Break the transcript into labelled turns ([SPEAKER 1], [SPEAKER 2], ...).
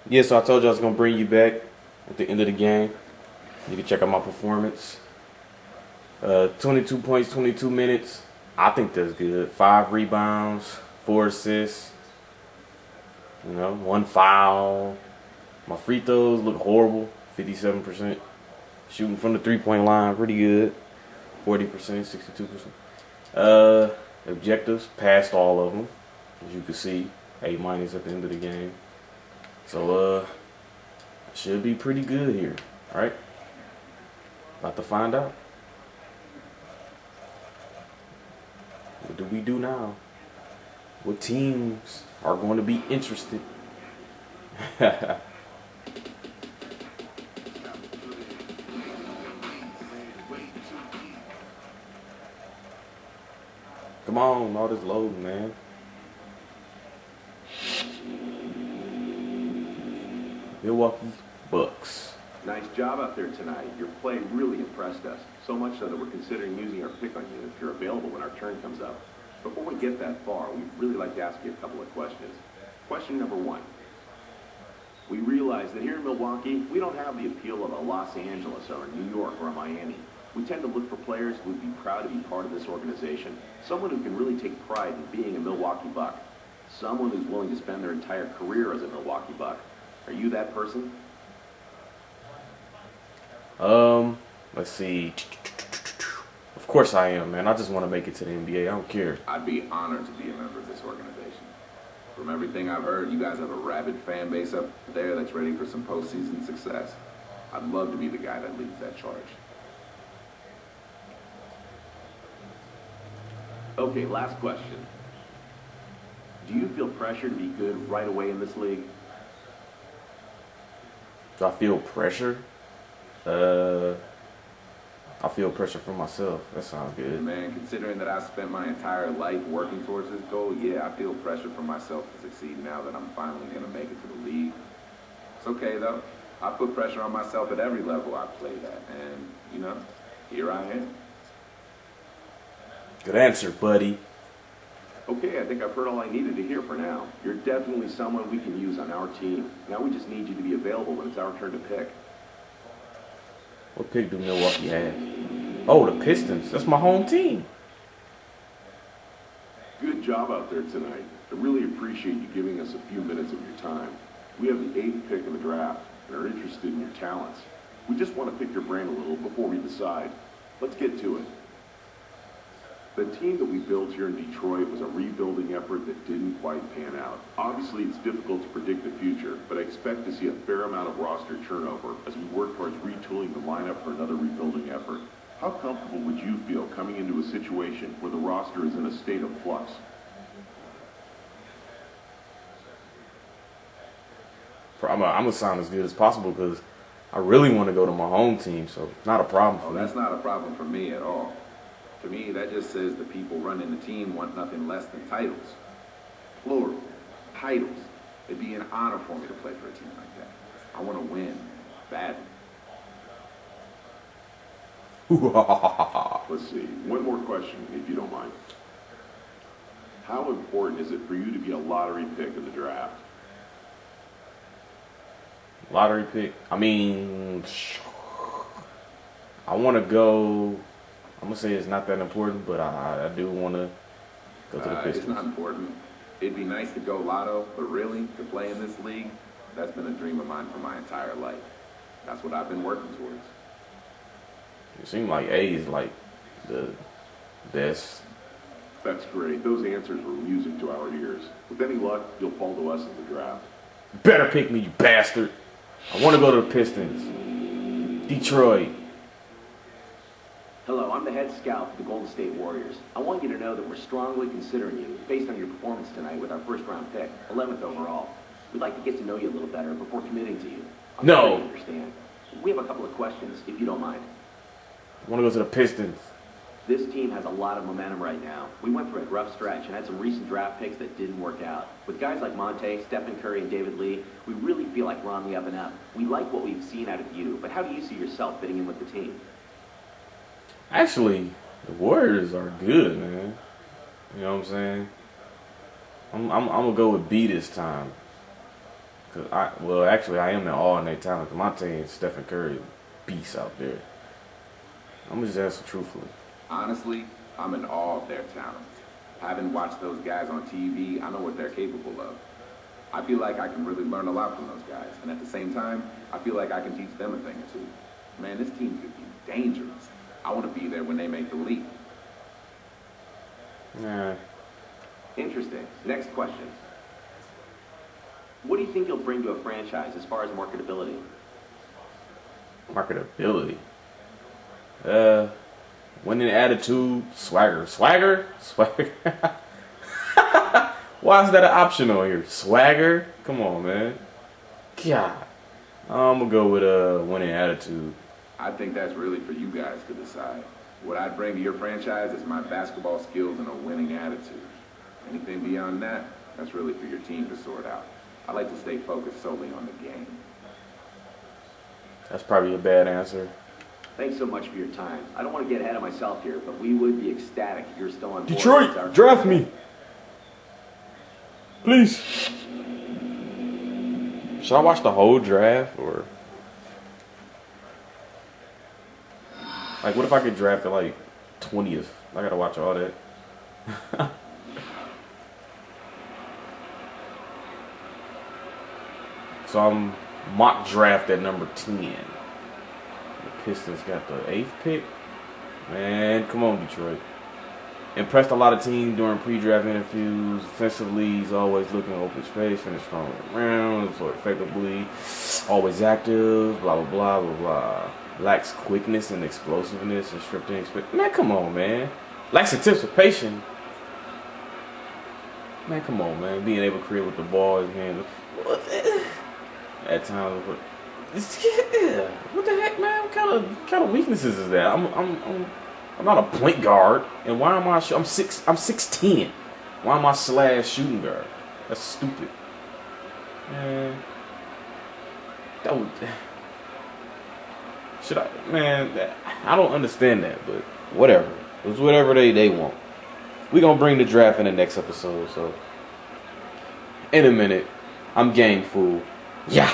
[SPEAKER 1] Yeah, so I told you I was gonna bring you back at the end of the game. You can check out my performance. 22 points, 22 minutes. I think that's good. 5 rebounds, 4 assists. One foul. My free throws look horrible. 57%. Shooting from the 3-point line, pretty good. 40%, 62%. Objectives, passed all of them, as you can see. A- at the end of the game. So, should be pretty good here, right? About to find out. What do we do now? What teams are going to be interested? Come on, all this loading, man. Milwaukee Bucks.
[SPEAKER 2] Nice job out there tonight. Your play really impressed us. So much so that we're considering using our pick on you if you're available when our turn comes up. Before we get that far, we'd really like to ask you a couple of questions. Question number one. We realize that here in Milwaukee, we don't have the appeal of a Los Angeles or a New York or a Miami. We tend to look for players who would be proud to be part of this organization. Someone who can really take pride in being a Milwaukee Buck. Someone who's willing to spend their entire career as a Milwaukee Buck. Are you that person?
[SPEAKER 1] Let's see. Of course I am, man. I just want to make it to the NBA. I don't care.
[SPEAKER 3] I'd be honored to be a member of this organization. From everything I've heard, you guys have a rabid fan base up there that's ready for some postseason success. I'd love to be the guy that leads that charge.
[SPEAKER 2] Okay, last question. Do you feel pressure to be good right away in this league?
[SPEAKER 1] Do I feel pressure? I feel pressure from myself. That sounds good.
[SPEAKER 3] Man, considering that I spent my entire life working towards this goal, yeah, I feel pressure from myself to succeed now that I'm finally going to make it to the league. It's okay, though. I put pressure on myself at every level I played at, and, here I am.
[SPEAKER 1] Good answer, buddy.
[SPEAKER 2] Okay, I think I've heard all I needed to hear for now. You're definitely someone we can use on our team. Now we just need you to be available when it's our turn to pick.
[SPEAKER 1] What pick do Milwaukee have? Oh, the Pistons. That's my home team.
[SPEAKER 2] Good job out there tonight. I really appreciate you giving us a few minutes of your time. We have the 8th pick in the draft and are interested in your talents. We just want to pick your brain a little before we decide. Let's get to it. The team that we built here in Detroit was a rebuilding effort that didn't quite pan out. Obviously, it's difficult to predict the future, but I expect to see a fair amount of roster turnover as we work towards retooling the lineup for another rebuilding effort. How comfortable would you feel coming into a situation where the roster is in a state of flux?
[SPEAKER 1] I'm gonna sound as good as possible because I really want to go to my home team, so not a problem for me.
[SPEAKER 3] That's not a problem for me at all. To me, that just says the people running the team want nothing less than titles. Plural. Titles. It'd be an honor for me to play for a team like that. I want to win. Badly.
[SPEAKER 2] Let's see. One more question, if you don't mind. How important is it for you to be a lottery pick in the draft?
[SPEAKER 1] Lottery pick. I mean, I want to go. I'm going to say it's not that important, but I do want to go to the Pistons.
[SPEAKER 3] It's not important. It'd be nice to go lotto, but really, to play in this league, that's been a dream of mine for my entire life. That's what I've been working towards.
[SPEAKER 1] It seems like A is like the best.
[SPEAKER 2] That's great. Those answers were music to our ears. With any luck, you'll fall to us in the draft.
[SPEAKER 1] Better pick me, you bastard. I want to go to the Pistons. Detroit.
[SPEAKER 4] Hello, I'm the head scout for the Golden State Warriors. I want you to know that we're strongly considering you based on your performance tonight with our first-round pick, 11th overall. We'd like to get to know you a little better before committing to you. I'm
[SPEAKER 1] No.
[SPEAKER 4] sure you understand. We have a couple of questions, if you don't mind.
[SPEAKER 1] I want to go to the Pistons.
[SPEAKER 4] This team has a lot of momentum right now. We went through a rough stretch and had some recent draft picks that didn't work out. With guys like Monte, Stephen Curry, and David Lee, we really feel like we're on the up and up. We like what we've seen out of you, but how do you see yourself fitting in with the team?
[SPEAKER 1] Actually, the Warriors are good, man. You know what I'm saying? I'm gonna go with B this time. Actually, I am in awe in their talent. My team, Stephen Curry, beast out there. I'm gonna just answer truthfully.
[SPEAKER 3] Honestly, I'm in awe of their talents. Having watched those guys on TV, I know what they're capable of. I feel like I can really learn a lot from those guys, and at the same time, I feel like I can teach them a thing or two. Man, this team could be dangerous. I want to be there when they make the leap.
[SPEAKER 1] Nah.
[SPEAKER 4] Interesting. Next question. What do you think you'll bring to a franchise as far as marketability?
[SPEAKER 1] Marketability. Winning attitude, swagger. Swagger? Why is that an option on here? Swagger? Come on, man. God. I'm gonna go with winning attitude.
[SPEAKER 3] I think that's really for you guys to decide. What I'd bring to your franchise is my basketball skills and a winning attitude. Anything beyond that, that's really for your team to sort out. I like to stay focused solely on the game.
[SPEAKER 1] That's probably a bad answer.
[SPEAKER 4] Thanks so much for your time. I don't want to get ahead of myself here, but we would be ecstatic if you're still on board.
[SPEAKER 1] Detroit, draft me. Please. Should I watch the whole draft or? Like, what if I get drafted like 20th? I gotta watch all that. So I'm mock draft at number 10. The Pistons got the 8th pick. Man, come on, Detroit. Impressed a lot of teams during pre-draft interviews. Offensively, he's always looking open space, finish strong rounds, so effectively, always active, blah, blah, blah, blah, blah. Lacks quickness and explosiveness and stripped in. Man, come on, man. Lacks anticipation. Man, come on, man. Being able to create with the ball, his hands. At times, what the heck, man? What kind of weaknesses is that? I'm not a point guard, and why am I? I'm 6'10". Why am I slash shooting guard? That's stupid. Man, I don't understand that, but whatever. It's whatever they want. We're gonna bring the draft in the next episode, so in a minute. I'm game, fool. Yeah.